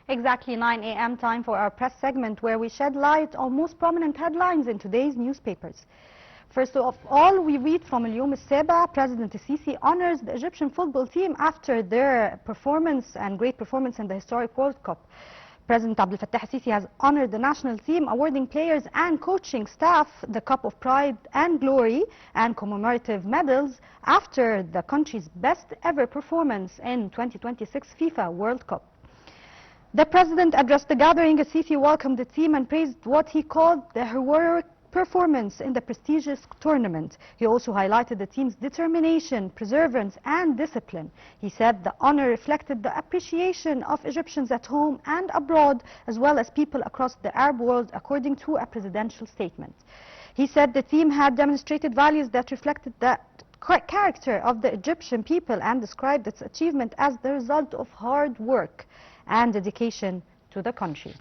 Exactly 9 a.m. time for our press segment where we shed light on most prominent headlines in today's newspapers. First of all, we read from اليوم السابع, President Sisi honors the Egyptian football team after their performance and great performance in the historic World Cup. President Abdel Fattah Sisi has honored the national team, awarding players and coaching staff the Cup of Pride and Glory and commemorative medals after the country's best ever performance in 2026 FIFA World Cup. The president addressed the gathering as Sisi welcomed the team and praised what he called the heroic performance in the prestigious tournament. He also highlighted the team's determination, perseverance and discipline. He said the honor reflected the appreciation of Egyptians at home and abroad, as well as people across the Arab world, according to a presidential statement. He said the team had demonstrated values that reflected the character of the Egyptian people and described its achievement as the result of hard work and dedication to the country.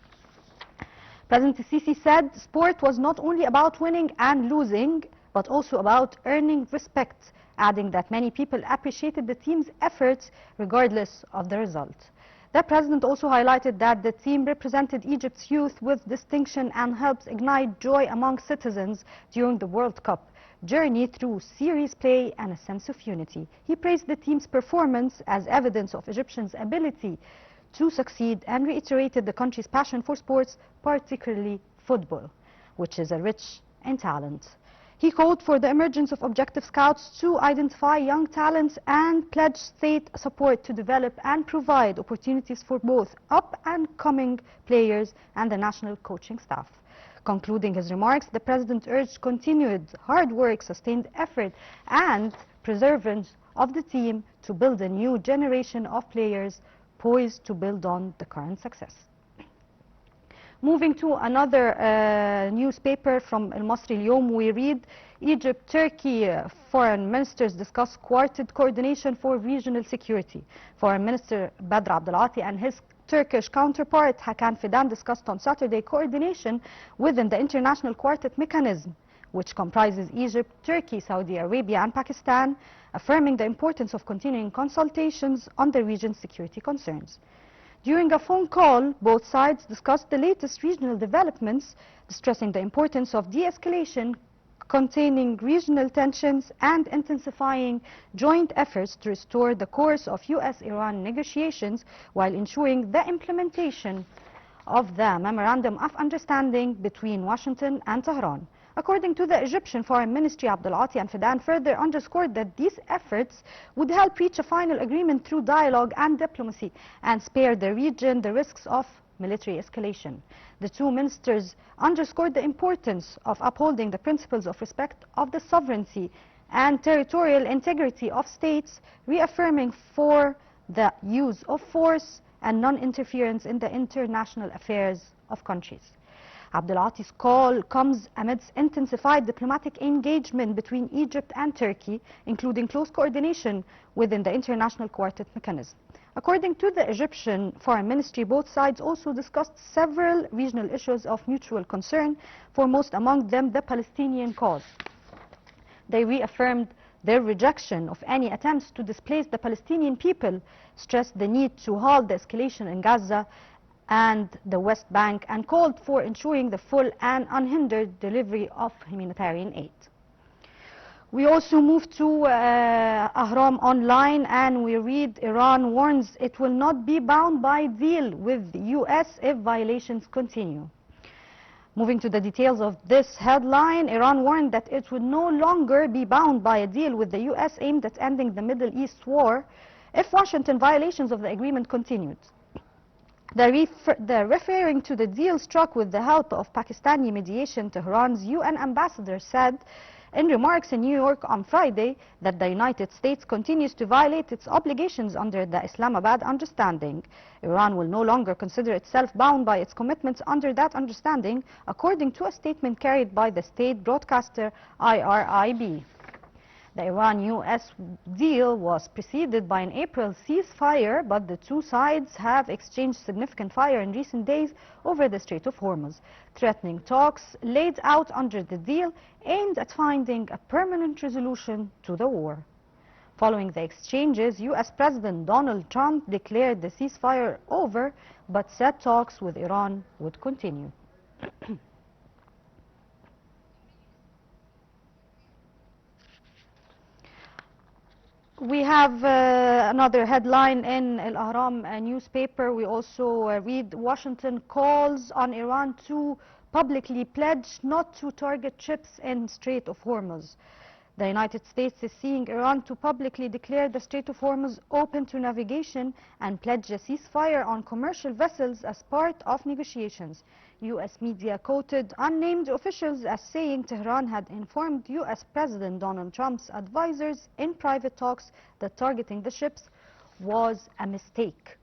President Sisi said sport was not only about winning and losing, but also about earning respect, adding that many people appreciated the team's efforts regardless of the result. The president also highlighted that the team represented Egypt's youth with distinction and helps ignite joy among citizens during the World Cup journey through serious play and a sense of unity. He praised the team's performance as evidence of Egyptians' ability to succeed and reiterated the country's passion for sports, particularly football, which is rich in talent. He called for the emergence of objective scouts to identify young talents and pledged state support to develop and provide opportunities for both up-and-coming players and the national coaching staff. Concluding his remarks, the president urged continued hard work, sustained effort and perseverance of the team to build a new generation of players poised to build on the current success. Moving to another newspaper from Al-Masri Al-Yawm, we read Egypt-Turkey foreign ministers discuss quartet coordination for regional security. Foreign Minister Badr Abdelati and his Turkish counterpart Hakan Fidan discussed on Saturday coordination within the international quartet mechanism, which comprises Egypt, Turkey, Saudi Arabia and Pakistan, affirming the importance of continuing consultations on the region's security concerns. During a phone call, both sides discussed the latest regional developments, stressing the importance of de-escalation, containing regional tensions and intensifying joint efforts to restore the course of US-Iran negotiations while ensuring the implementation of the Memorandum of Understanding between Washington and Tehran. According to the Egyptian Foreign Ministry, Abdelati and Fidan further underscored that these efforts would help reach a final agreement through dialogue and diplomacy and spare the region the risks of military escalation. The two ministers underscored the importance of upholding the principles of respect of the sovereignty and territorial integrity of states, reaffirming for the use of force and non-interference in the international affairs of countries. Abdelati's call comes amidst intensified diplomatic engagement between Egypt and Turkey, including close coordination within the international quartet mechanism. According to the Egyptian Foreign Ministry, both sides also discussed several regional issues of mutual concern, foremost among them the Palestinian cause. They reaffirmed their rejection of any attempts to displace the Palestinian people, stressed the need to halt the escalation in Gaza and the West Bank, and called for ensuring the full and unhindered delivery of humanitarian aid. We also move to Ahram Online and we read Iran warns it will not be bound by deal with the US if violations continue. Moving to the details of this headline, Iran warned that it would no longer be bound by a deal with the US aimed at ending the Middle East war if Washington violations of the agreement continued. Referring to the deal struck with the help of Pakistani mediation, Tehran's UN ambassador said in remarks in New York on Friday that the United States continues to violate its obligations under the Islamabad understanding. Iran will no longer consider itself bound by its commitments under that understanding, according to a statement carried by the state broadcaster IRIB. The Iran-US deal was preceded by an April ceasefire, but the two sides have exchanged significant fire in recent days over the Strait of Hormuz, threatening talks laid out under the deal aimed at finding a permanent resolution to the war. Following the exchanges, U.S. President Donald Trump declared the ceasefire over, but said talks with Iran would continue. We have another headline in Al Ahram newspaper. We also read Washington calls on Iran to publicly pledge not to target ships in Strait of Hormuz. The United States is seeing Iran to publicly declare the Strait of Hormuz open to navigation and pledge a ceasefire on commercial vessels as part of negotiations. U.S. media quoted unnamed officials as saying Tehran had informed U.S. President Donald Trump's advisors in private talks that targeting the ships was a mistake,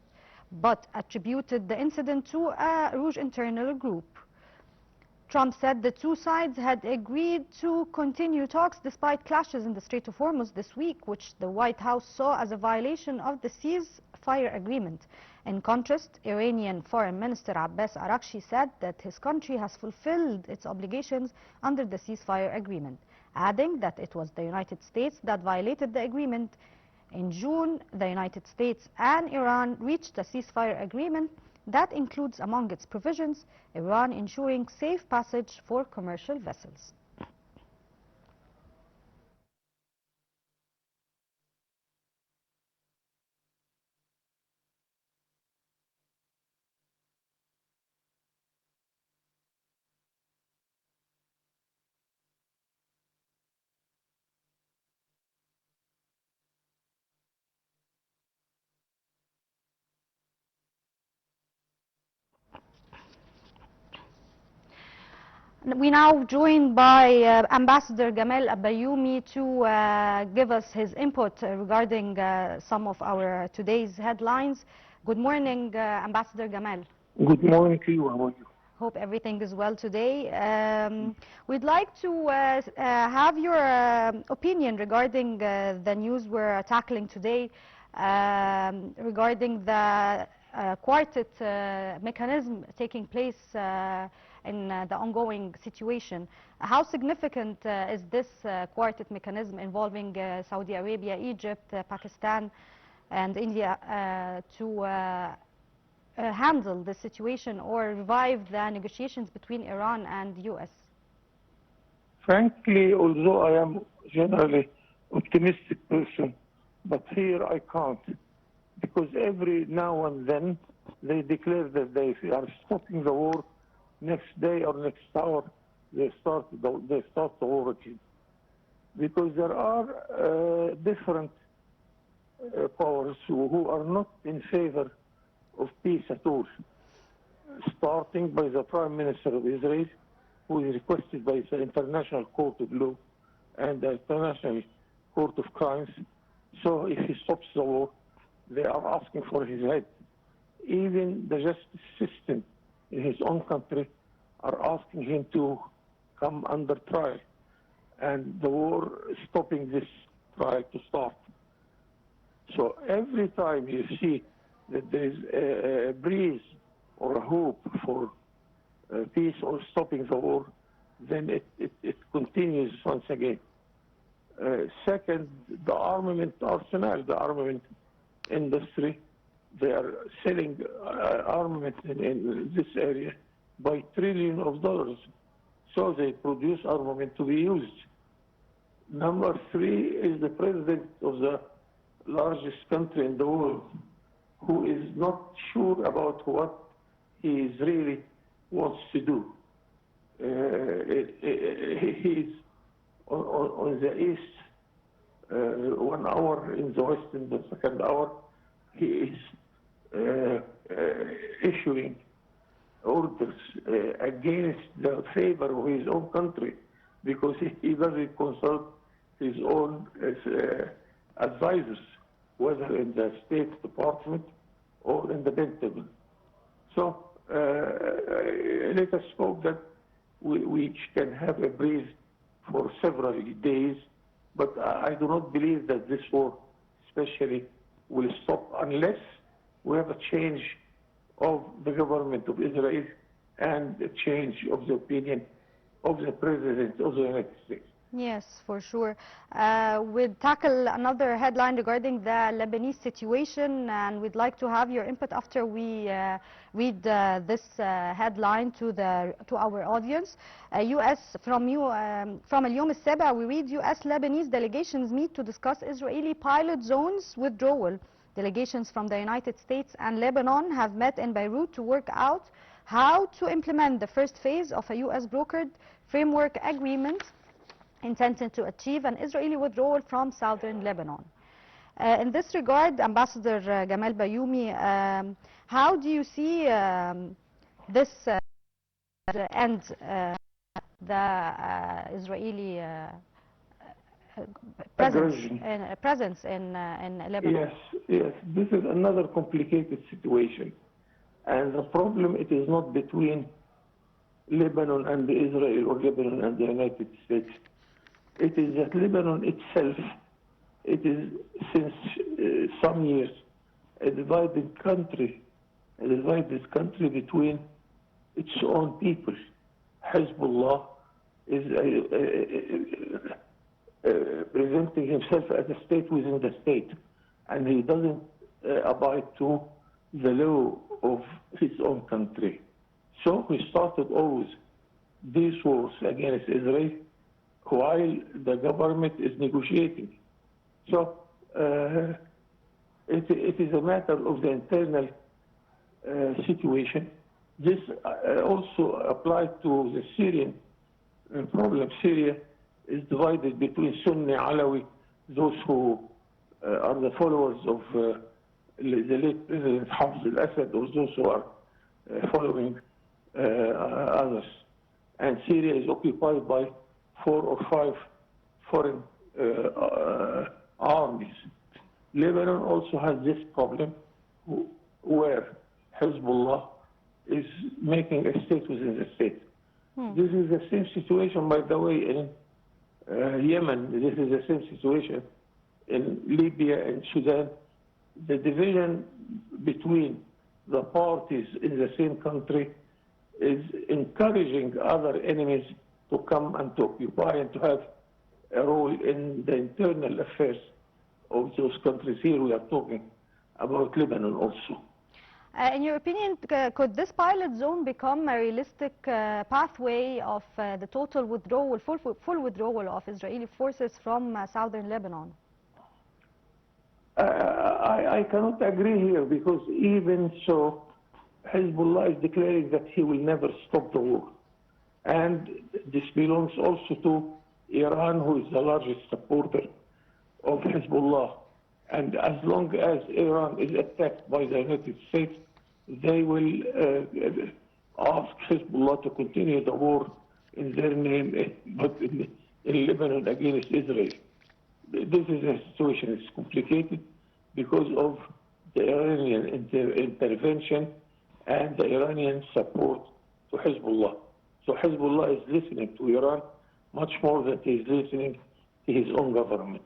but attributed the incident to a Rouge internal group. Trump said the two sides had agreed to continue talks despite clashes in the Strait of Hormuz this week, which the White House saw as a violation of the ceasefire agreement. In contrast, Iranian Foreign Minister Abbas Araghchi said that his country has fulfilled its obligations under the ceasefire agreement, adding that it was the United States that violated the agreement. In June, the United States and Iran reached a ceasefire agreement that includes among its provisions Iran ensuring safe passage for commercial vessels. We now joined by Ambassador Gamal Bayoumi to give us his input regarding some of our today's headlines. Good morning, Ambassador Gamal. Good morning to you. How are you? Hope everything is well today. We'd like to have your opinion regarding the news we're tackling today regarding the quartet mechanism taking place in the ongoing situation. How significant is this quartet mechanism involving Saudi Arabia, Egypt, Pakistan and India to handle the situation or revive the negotiations between Iran and the U.S.? Frankly, although I am generally optimistic person, but here I can't, because every now and then they declare that they are stopping the war. Next day or next hour, they start the war again. Because there are different powers who are not in favor of peace at all, starting by the Prime Minister of Israel, who is requested by the International Court of Law and the International Court of Crimes. So if he stops the war, they are asking for his head. Even the justice system in his own country are asking him to come under trial, and the war is stopping this trial to start. So every time you see that there is a breeze or a hope for peace or stopping the war, then it continues once again. Second, the armament arsenal, the armament industry, they are selling armament in this area by trillions of dollars. So they produce armament to be used. Number three is the president of the largest country in the world, who is not sure about what he really wants to do. He is on the east, 1 hour, in the west in the second hour. He is issuing orders against the favor of his own country, because he doesn't consult his own advisors, whether in the State Department or in the Pentagon. So let us hope that we can have a breeze for several days, but I do not believe that this war especially will stop unless we have a change of the government of Israel and a change of the opinion of the President of the United States. Yes, for sure. We'll tackle another headline regarding the Lebanese situation, and we'd like to have your input after we read this headline to our audience. U.S. from اليوم السابع, we read U.S. Lebanese delegations meet to discuss Israeli pilot zones withdrawal. Delegations from the United States and Lebanon have met in Beirut to work out how to implement the first phase of a U.S. brokered framework agreement intended to achieve an Israeli withdrawal from southern Lebanon. In this regard, Ambassador Gamal Bayoumi, how do you see this end the Israeli presence in Lebanon? Yes. This is another complicated situation. And the problem, it is not between Lebanon and Israel or Lebanon and the United States. It is that Lebanon itself, it is since some years a divided country between its own people. Hezbollah is presenting himself as a state within the state, and he doesn't abide to the law of his own country. So he started always these wars against Israel while the government is negotiating. So it is a matter of the internal situation. This also applied to the Syrian problem. Syria is divided between Sunni, Alawi, those who are the followers of the late President Hafez al-Assad, or those who are following others. And Syria is occupied by 4 or 5 foreign armies. Lebanon also has this problem where Hezbollah is making a state within the state. This is the same situation, by the way, in Yemen. This is the same situation in Libya and Sudan. The division between the parties in the same country is encouraging other enemies to come and to occupy and to have a role in the internal affairs of those countries. Here we are talking about Lebanon also. In your opinion, could this pilot zone become a realistic pathway of the total withdrawal, full withdrawal of Israeli forces from southern Lebanon? I cannot agree here, because even so, Hezbollah is declaring that he will never stop the war. And this belongs also to Iran, who is the largest supporter of Hezbollah. And as long as Iran is attacked by the United States, they will ask Hezbollah to continue the war in their name, but in Lebanon against Israel. This is a situation that's complicated because of the Iranian intervention and the Iranian support to Hezbollah. So Hezbollah is listening to Iran much more than he is listening to his own government.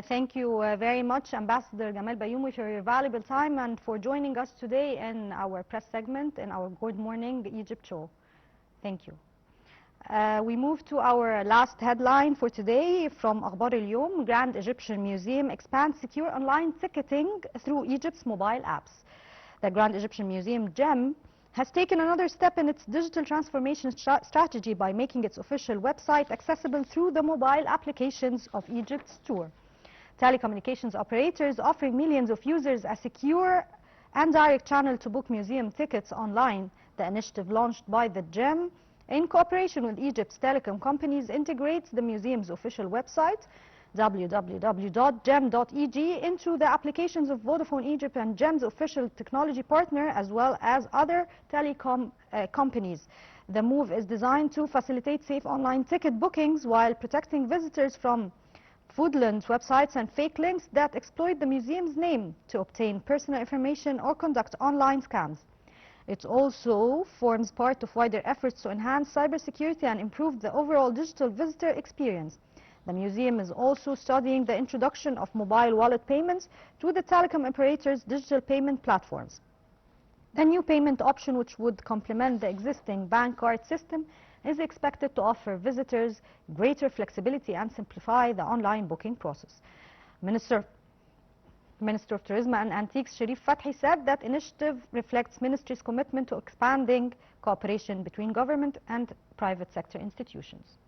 Thank you very much, Ambassador Gamal Bayoumi, for your valuable time and for joining us today in our press segment in our Good Morning Egypt show. Thank you. We move to our last headline for today from أخبار اليوم. Grand Egyptian Museum expands secure online ticketing through Egypt's mobile apps. The Grand Egyptian Museum, GEM, has taken another step in its digital transformation strategy by making its official website accessible through the mobile applications of Egypt's tour. Telecommunications operators offering millions of users a secure and direct channel to book museum tickets online. The initiative, launched by the GEM in cooperation with Egypt's telecom companies, integrates the museum's official website, www.gem.eg, into the applications of Vodafone Egypt and GEM's official technology partner, as well as other telecom companies. The move is designed to facilitate safe online ticket bookings while protecting visitors from fraudulent websites and fake links that exploit the museum's name to obtain personal information or conduct online scams. It also forms part of wider efforts to enhance cybersecurity and improve the overall digital visitor experience. The museum is also studying the introduction of mobile wallet payments to the telecom operators' digital payment platforms. The new payment option, which would complement the existing bank card system, is expected to offer visitors greater flexibility and simplify the online booking process. Minister of Tourism and Antiques Sharif Fathi said that initiative reflects ministry's commitment to expanding cooperation between government and private sector institutions.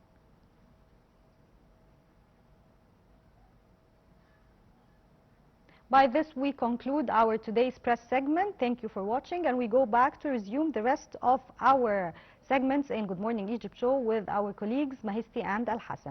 By this, we conclude our today's press segment. Thank you for watching, and we go back to resume the rest of our segments in Good Morning Egypt show with our colleagues Mahisti and Al Hassan.